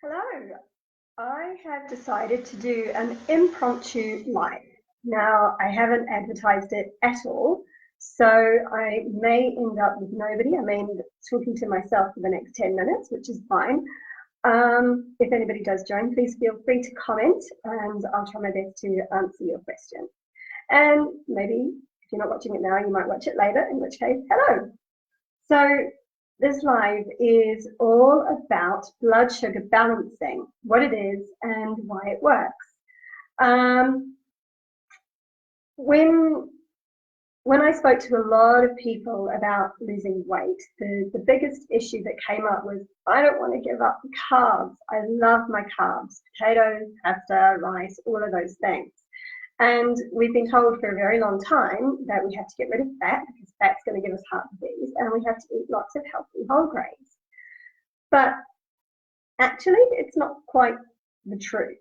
Hello, I have decided to do an impromptu live. Now, I haven't advertised it at all, so I may end up with nobody. I may end up talking to myself for the next 10 minutes, which is fine. If anybody does join, please feel free to comment and I'll try my best to answer your question. And maybe if you're not watching it now, you might watch it later, in which case, hello. So this live is all about blood sugar balancing, what it is and why it works. When I spoke to a lot of people about losing weight, the biggest issue that came up was, I don't want to give up the carbs. I love my carbs, potatoes, pasta, rice, all of those things. And we've been told for a very long time that we have to get rid of fat because fat's going to give us heart disease, and we have to eat lots of healthy whole grains. But actually, it's not quite the truth.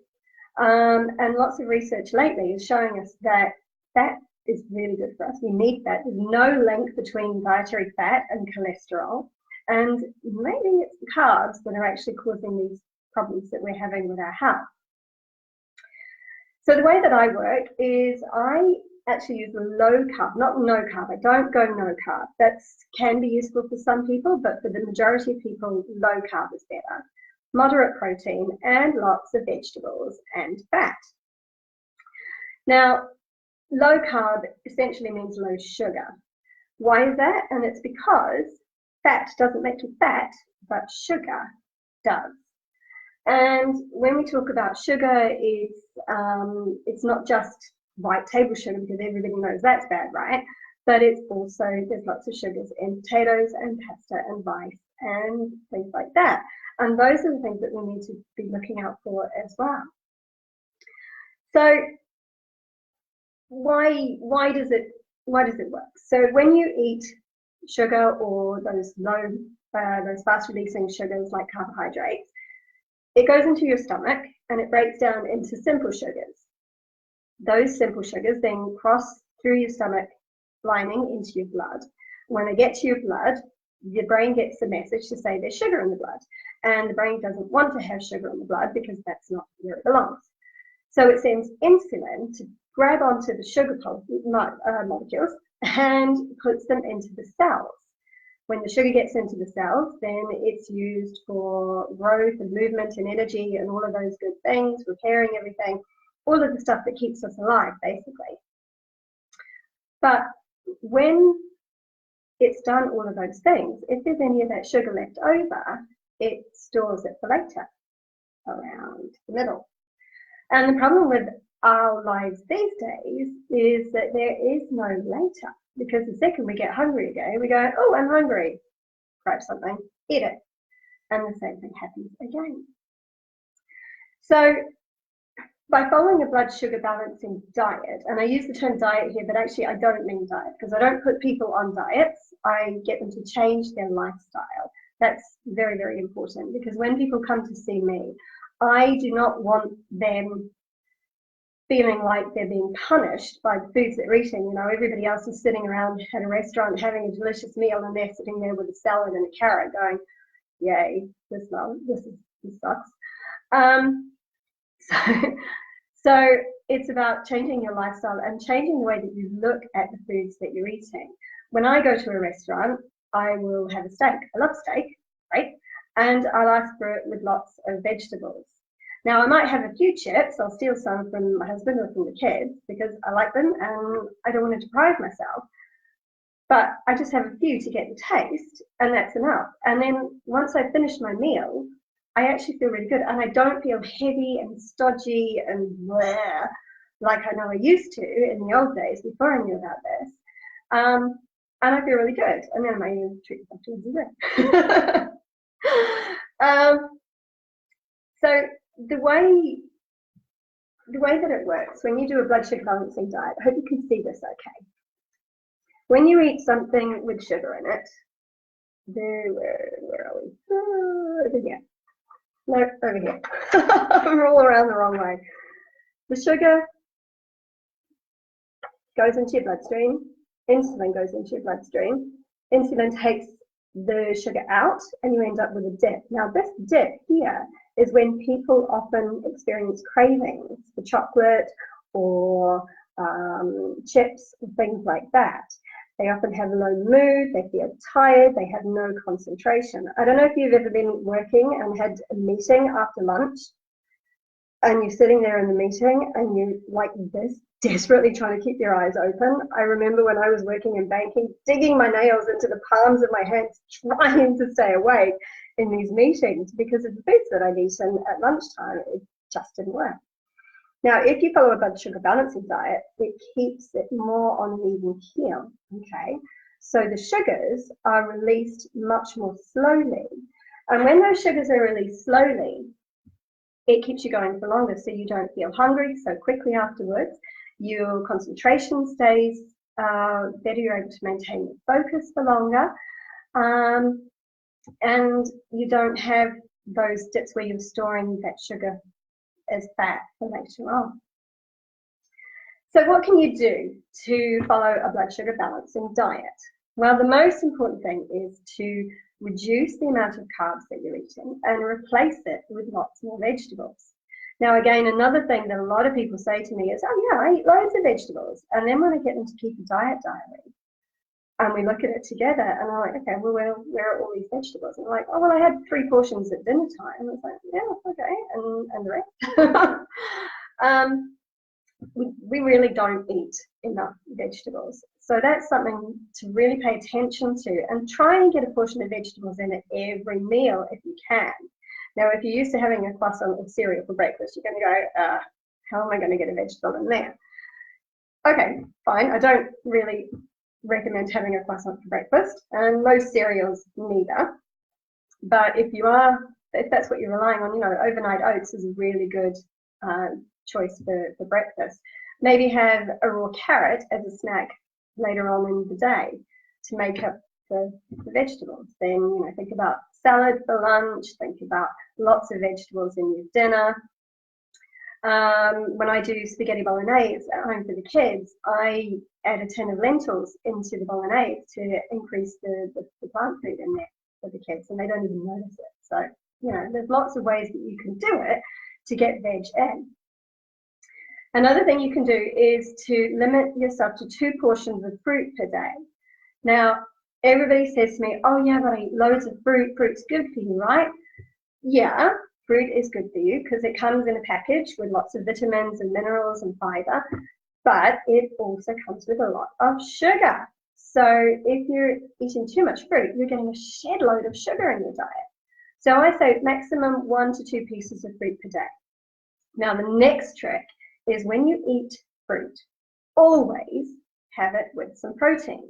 And lots of research lately is showing us that fat is really good for us. We need fat. There's no link between dietary fat and cholesterol. And maybe it's the carbs that are actually causing these problems that we're having with our health. So the way that I work is I actually use low carb, not no carb. I don't go no carb. That can be useful for some people, but for the majority of people, low carb is better. Moderate protein and lots of vegetables and fat. Now, low carb essentially means low sugar. Why is that? And it's because fat doesn't make you fat, but sugar does. And when we talk about sugar, it's not just white table sugar, because everybody knows that's bad, right? But it's also, there's lots of sugars in potatoes and pasta and rice and things like that. And those are the things that we need to be looking out for as well. So why does it work? So when you eat sugar or those fast releasing sugars like carbohydrates, it goes into your stomach and it breaks down into simple sugars. Those simple sugars then cross through your stomach lining into your blood. When they get to your blood, your brain gets a message to say there's sugar in the blood. And the brain doesn't want to have sugar in the blood because that's not where it belongs. So it sends insulin to grab onto the sugar molecules and puts them into the cells. When the sugar gets into the cells, then it's used for growth and movement and energy and all of those good things, repairing everything, all of the stuff that keeps us alive, basically. But when it's done all of those things, if there's any of that sugar left over, it stores it for later, around the middle. And the problem with our lives these days is that there is no later. Because the second we get hungry again, we go, oh, I'm hungry. Grab something, eat it. And the same thing happens again. So by following a blood sugar balancing diet, and I use the term diet here, but actually I don't mean diet because I don't put people on diets. I get them to change their lifestyle. That's very, very important because when people come to see me, I do not want them feeling like they're being punished by the foods they're eating. You know, everybody else is sitting around at a restaurant having a delicious meal and they're sitting there with a salad and a carrot going, yay, this sucks. So it's about changing your lifestyle and changing the way that you look at the foods that you're eating. When I go to a restaurant, I will have a steak. I love steak, right? And I'll ask for it with lots of vegetables. Now, I might have a few chips. I'll steal some from my husband or from the kids because I like them and I don't want to deprive myself. But I just have a few to get the taste, and that's enough. And then once I finish my meal, I actually feel really good. And I don't feel heavy and stodgy and bleh, like I know I used to in the old days before I knew about this. And I feel really good. And then I might even treat myself to a dessert. So the way that it works when you do a blood sugar balancing diet, I hope you can see this okay. When you eat something with sugar in it, where are we? Over here. No, over here. We're all around the wrong way. The sugar goes into your bloodstream, insulin goes into your bloodstream, insulin takes the sugar out and you end up with a dip. Now this dip here is when people often experience cravings for chocolate or chips and things like that. They often have low mood, they feel tired, they have no concentration. I don't know if you've ever been working and had a meeting after lunch and you're sitting there in the meeting and you're like this, desperately trying to keep your eyes open. I remember when I was working in banking, digging my nails into the palms of my hands, trying to stay awake in these meetings because of the foods that I'd eaten at lunchtime. It just didn't work. Now, if you follow a blood sugar balancing diet, it keeps it more on an even keel, okay? So the sugars are released much more slowly. And when those sugars are released slowly, it keeps you going for longer, so you don't feel hungry so quickly afterwards. Your concentration stays better, you're able to maintain your focus for longer, and you don't have those dips where you're storing that sugar as fat for later on. So what can you do to follow a blood sugar balancing diet? Well, the most important thing is to reduce the amount of carbs that you're eating and replace it with lots more vegetables. Now, again, another thing that a lot of people say to me is, oh yeah, I eat loads of vegetables. And then when I get them to keep a diet diary and we look at it together and I'm like, okay, well, where are all these vegetables? And I'm like, oh, well, I had 3 portions at dinner time. And it's like, yeah, okay, and the rest. We really don't eat enough vegetables. So that's something to really pay attention to, and try and get a portion of vegetables in at every meal if you can. Now, if you're used to having a croissant or cereal for breakfast, you're going to go, how am I going to get a vegetable in there? Okay, fine. I don't really recommend having a croissant for breakfast, and most cereals neither. But if that's what you're relying on, overnight oats is a really good choice for breakfast. Maybe have a raw carrot as a snack later on in the day to make up the vegetables. Then, think about salad for lunch, think about lots of vegetables in your dinner. When I do spaghetti bolognese at home for the kids, I add a tin of lentils into the bolognese to increase the plant food in there for the kids, and they don't even notice it. So, there's lots of ways that you can do it to get veg in. Another thing you can do is to limit yourself to 2 portions of fruit per day. Now, everybody says to me, oh yeah, but I eat loads of fruit. Fruit's good for you, right? Yeah, fruit is good for you because it comes in a package with lots of vitamins and minerals and fiber, but it also comes with a lot of sugar. So if you're eating too much fruit, you're getting a shed load of sugar in your diet. So I say maximum 1 to 2 pieces of fruit per day. Now, the next trick is when you eat fruit, always have it with some protein.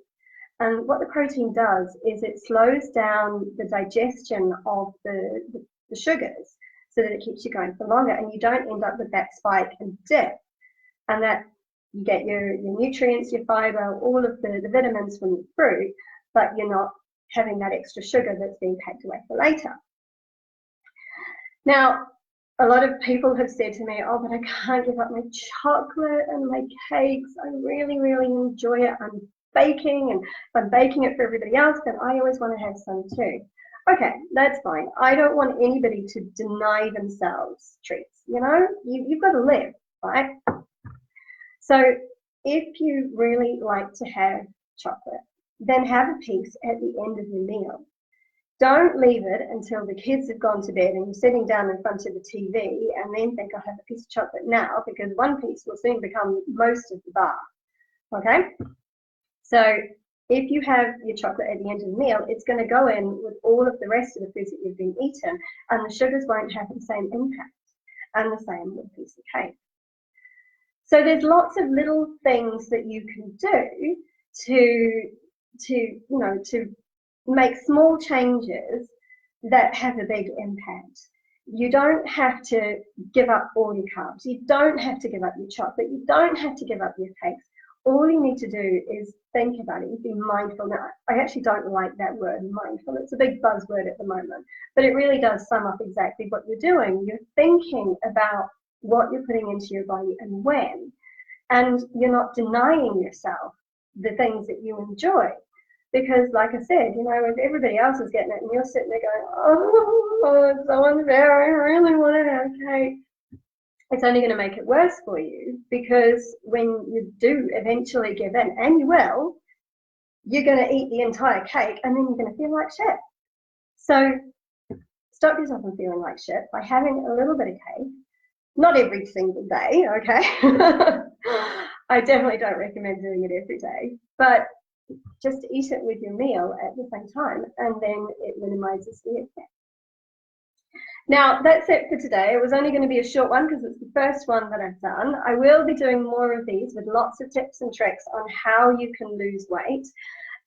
And what the protein does is it slows down the digestion of the sugars so that it keeps you going for longer, and you don't end up with that spike and dip, and that you get your nutrients, your fiber, all of the vitamins from the fruit, but you're not having that extra sugar that's being packed away for later. Now, a lot of people have said to me, oh, but I can't give up my chocolate and my cakes. I really, really enjoy it. I'm baking, and if I'm baking it for everybody else, then I always want to have some too. Okay, that's fine. I don't want anybody to deny themselves treats. You've got to live, right? So if you really like to have chocolate, then have a piece at the end of your meal. Don't leave it until the kids have gone to bed and you're sitting down in front of the TV and then think, I'll have a piece of chocolate now, because one piece will soon become most of the bar, okay? So if you have your chocolate at the end of the meal, it's going to go in with all of the rest of the foods that you've been eating, and the sugars won't have the same impact, and the same with a piece of cake. So there's lots of little things that you can do to make small changes that have a big impact. You don't have to give up all your carbs. You don't have to give up your chocolate. You don't have to give up your cakes. All you need to do is think about it and be mindful. Now, I actually don't like that word, mindful. It's a big buzzword at the moment, but it really does sum up exactly what you're doing. You're thinking about what you're putting into your body and when, and you're not denying yourself the things that you enjoy. Because like I said, you know, if everybody else is getting it and you're sitting there going, oh, it's so unfair, I really want to have cake, it's only going to make it worse for you, because when you do eventually give in, and you will, you're going to eat the entire cake and then you're going to feel like shit. So stop yourself from feeling like shit by having a little bit of cake. Not every single day, okay? I definitely don't recommend doing it every day, but just eat it with your meal at the same time, and then it minimizes the effect. Now, that's it for today. It was only going to be a short one because it's the first one that I've done. I will be doing more of these with lots of tips and tricks on how you can lose weight.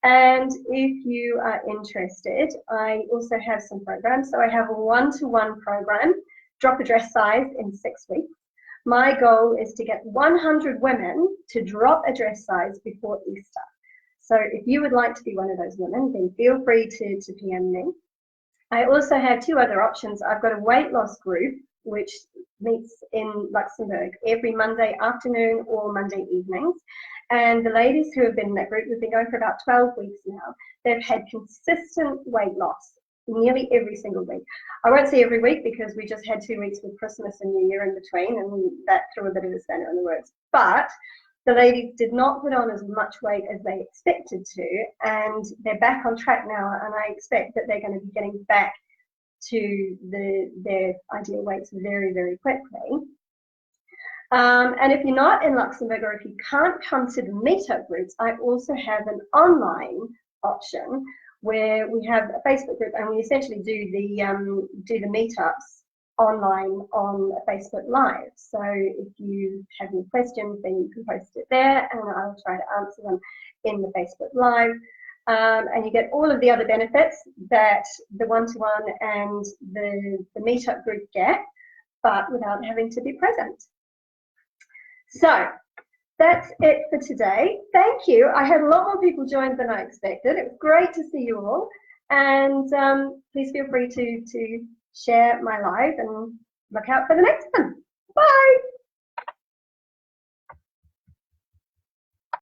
And if you are interested, I also have some programs. So I have a one-to-one program, drop a dress size in 6 weeks. My goal is to get 100 women to drop a dress size before Easter. So if you would like to be one of those women, then feel free to PM me. I also have 2 other options. I've got a weight loss group, which meets in Luxembourg every Monday afternoon or Monday evenings. And the ladies who have been in that group, we've been going for about 12 weeks now, they've had consistent weight loss nearly every single week. I won't say every week because we just had 2 weeks with Christmas and New Year in between, and that threw a bit of a spanner in the works. But the ladies did not put on as much weight as they expected to, and they're back on track now, and I expect that they're going to be getting back to their ideal weights very, very quickly. And if you're not in Luxembourg, or if you can't come to the meetup groups, I also have an online option where we have a Facebook group, and we essentially do the meetups online on Facebook Live. So if you have any questions, then you can post it there, and I'll try to answer them in the Facebook Live. And you get all of the other benefits that the one-to-one and the meetup group get, but without having to be present. So that's it for today. Thank you. I had a lot more people join than I expected. It was great to see you all. And please feel free to share my live and look out for the next one. Bye.